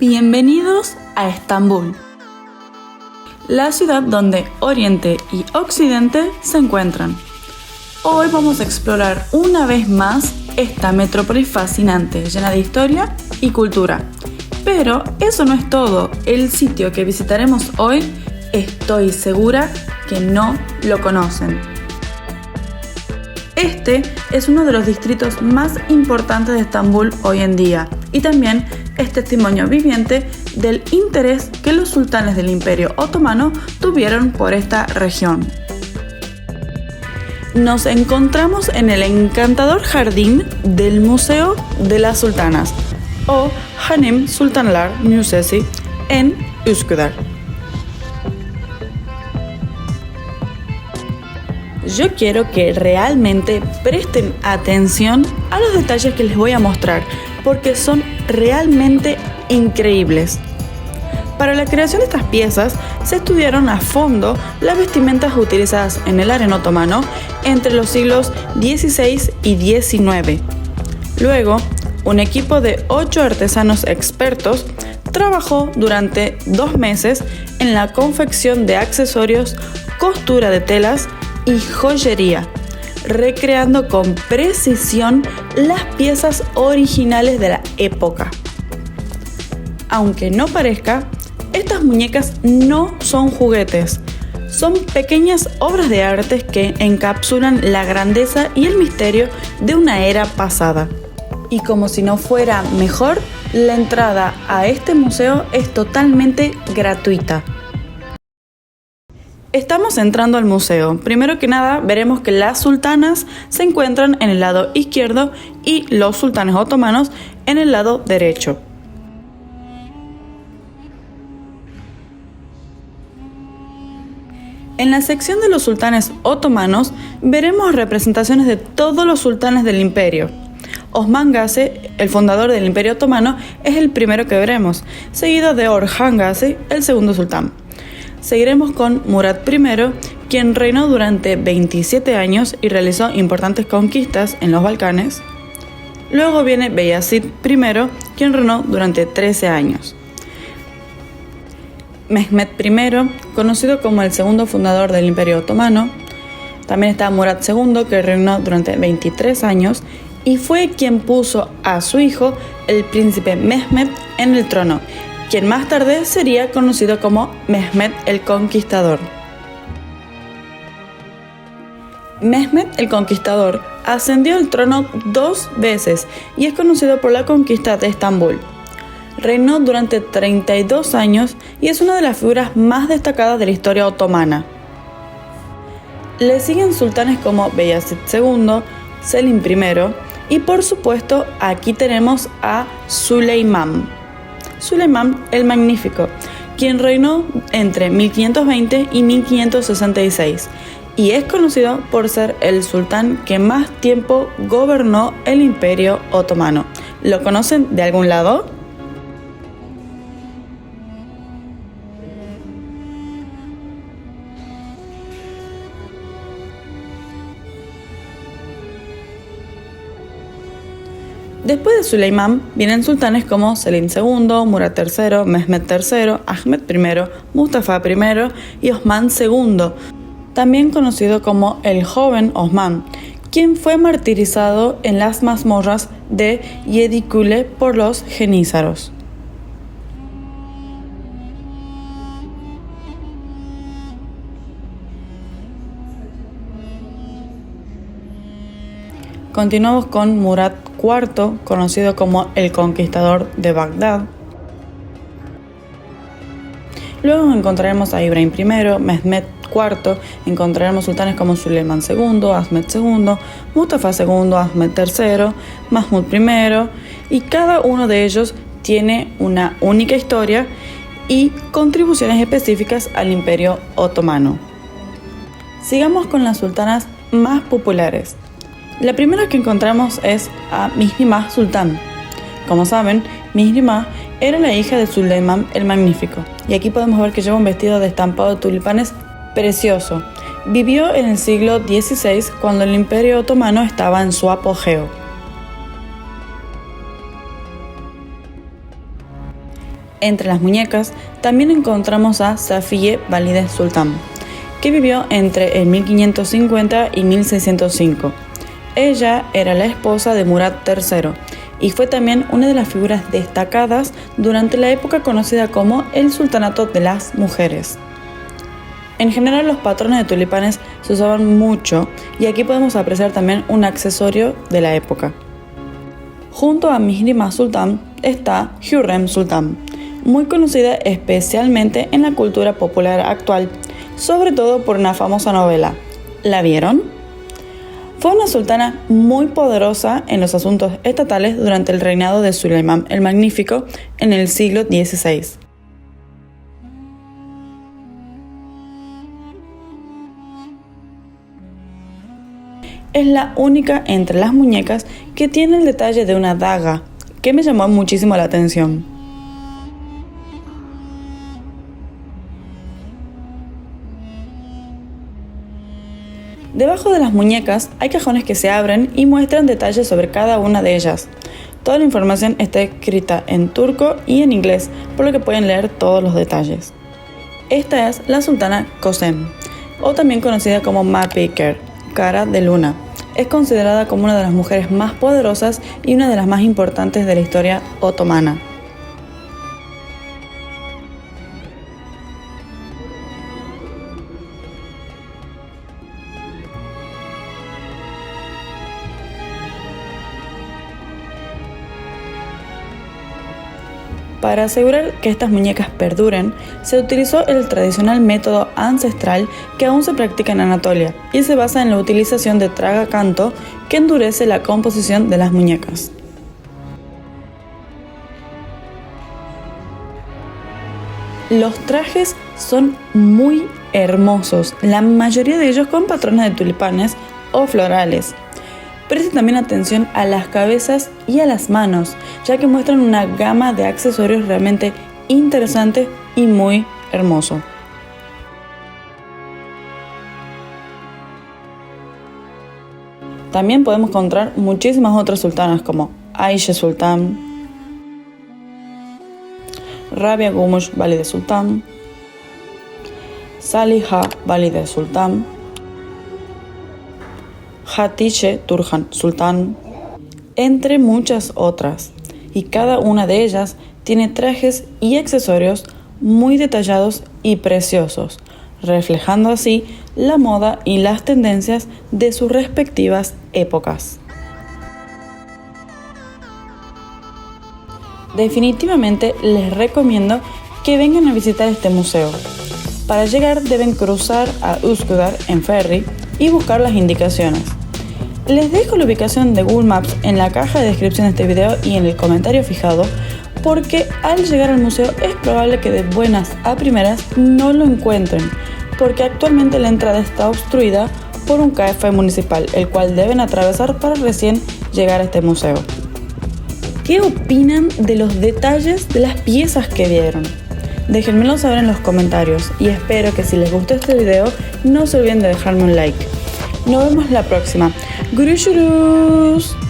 Bienvenidos a Estambul, la ciudad donde Oriente y Occidente se encuentran. Hoy vamos a explorar una vez más esta metrópolis fascinante, llena de historia y cultura. Pero eso no es todo. El sitio que visitaremos hoy, estoy segura que no lo conocen. Este es uno de los distritos más importantes de Estambul hoy en día y también es testimonio viviente del interés que los sultanes del Imperio Otomano tuvieron por esta región. Nos encontramos en el encantador jardín del Museo de las Sultanas, o Hanım Sultanlar Müzesi, en Üsküdar. Yo quiero que realmente presten atención a los detalles que les voy a mostrar, porque son realmente increíbles. Para la creación de estas piezas se estudiaron a fondo las vestimentas utilizadas en el harem otomano entre los siglos XVI y XIX. Luego, un equipo de 8 artesanos expertos trabajó durante 2 meses en la confección de accesorios, costura de telas y joyería, recreando con precisión las piezas originales de la época. Aunque no parezca, estas muñecas no son juguetes, son pequeñas obras de arte que encapsulan la grandeza y el misterio de una era pasada. Y como si no fuera mejor, la entrada a este museo es totalmente gratuita. Estamos entrando al museo. Primero que nada, veremos que las sultanas se encuentran en el lado izquierdo y los sultanes otomanos en el lado derecho. En la sección de los sultanes otomanos veremos representaciones de todos los sultanes del imperio. Osman Gazi, el fundador del Imperio Otomano, es el primero que veremos, seguido de Orhan Gazi, el segundo sultán. Seguiremos con Murat I, quien reinó durante 27 años y realizó importantes conquistas en los Balcanes. Luego viene Beyazid I, quien reinó durante 13 años. Mehmed I, conocido como el segundo fundador del Imperio Otomano. También está Murat II, que reinó durante 23 años y fue quien puso a su hijo, el príncipe Mehmed, en el trono, quien más tarde sería conocido como Mehmed el Conquistador. Mehmed el Conquistador ascendió al trono 2 veces y es conocido por la conquista de Estambul. Reinó durante 32 años y es una de las figuras más destacadas de la historia otomana. Le siguen sultanes como Beyazid II, Selim I y por supuesto aquí tenemos a Süleyman el Magnífico, quien reinó entre 1520 y 1566 y es conocido por ser el sultán que más tiempo gobernó el Imperio Otomano. ¿Lo conocen de algún lado? Después de Süleyman vienen sultanes como Selim II, Murat III, Mehmed III, Ahmed I, Mustafa I y Osman II, también conocido como el joven Osman, quien fue martirizado en las mazmorras de Yedikule por los jenízaros. Continuamos con Murat IV, conocido como el Conquistador de Bagdad. Luego encontraremos a Ibrahim I, Mehmed IV, encontraremos sultanes como Süleyman II, Ahmed II, Mustafa II, Ahmed III, Mahmud I, y cada uno de ellos tiene una única historia y contribuciones específicas al Imperio Otomano. Sigamos con las sultanas más populares. La primera que encontramos es a Mihrimah Sultán. Como saben, Mihrimah era la hija de Süleyman el Magnífico, y aquí podemos ver que lleva un vestido de estampado de tulipanes precioso. Vivió en el siglo XVI cuando el Imperio Otomano estaba en su apogeo. Entre las muñecas también encontramos a Safiye Valide Sultan, que vivió entre el 1550 y 1605. Ella era la esposa de Murad III y fue también una de las figuras destacadas durante la época conocida como el Sultanato de las Mujeres. En general, los patrones de tulipanes se usaban mucho y aquí podemos apreciar también un accesorio de la época. Junto a Mihrimah Sultan está Hürrem Sultan, muy conocida especialmente en la cultura popular actual, sobre todo por una famosa novela. ¿La vieron? Fue una sultana muy poderosa en los asuntos estatales durante el reinado de Suleimán el Magnífico en el siglo XVI. Es la única entre las muñecas que tiene el detalle de una daga, que me llamó muchísimo la atención. Debajo de las muñecas hay cajones que se abren y muestran detalles sobre cada una de ellas. Toda la información está escrita en turco y en inglés, por lo que pueden leer todos los detalles. Esta es la sultana Kösem, o también conocida como Mapikar, cara de luna. Es considerada como una de las mujeres más poderosas y una de las más importantes de la historia otomana. Para asegurar que estas muñecas perduren, se utilizó el tradicional método ancestral que aún se practica en Anatolia y se basa en la utilización de tragacanto que endurece la composición de las muñecas. Los trajes son muy hermosos, la mayoría de ellos con patrones de tulipanes o florales. Presten también atención a las cabezas y a las manos, ya que muestran una gama de accesorios realmente interesante y muy hermoso. También podemos encontrar muchísimas otras sultanas como Aisha Sultan, Rabia Gumush Valide Sultan, Saliha Valide Sultan, Hatice Turhan Sultan, entre muchas otras, y cada una de ellas tiene trajes y accesorios muy detallados y preciosos, reflejando así la moda y las tendencias de sus respectivas épocas. Definitivamente les recomiendo que vengan a visitar este museo. Para llegar deben cruzar a Üsküdar en ferry y buscar las indicaciones. Les dejo la ubicación de Google Maps en la caja de descripción de este video y en el comentario fijado, porque al llegar al museo es probable que de buenas a primeras no lo encuentren, porque actualmente la entrada está obstruida por un café municipal, el cual deben atravesar para recién llegar a este museo. ¿Qué opinan de los detalles de las piezas que vieron? Déjenmelo saber en los comentarios y espero que si les gustó este video no se olviden de dejarme un like. Nos vemos la próxima. Görüşürüz.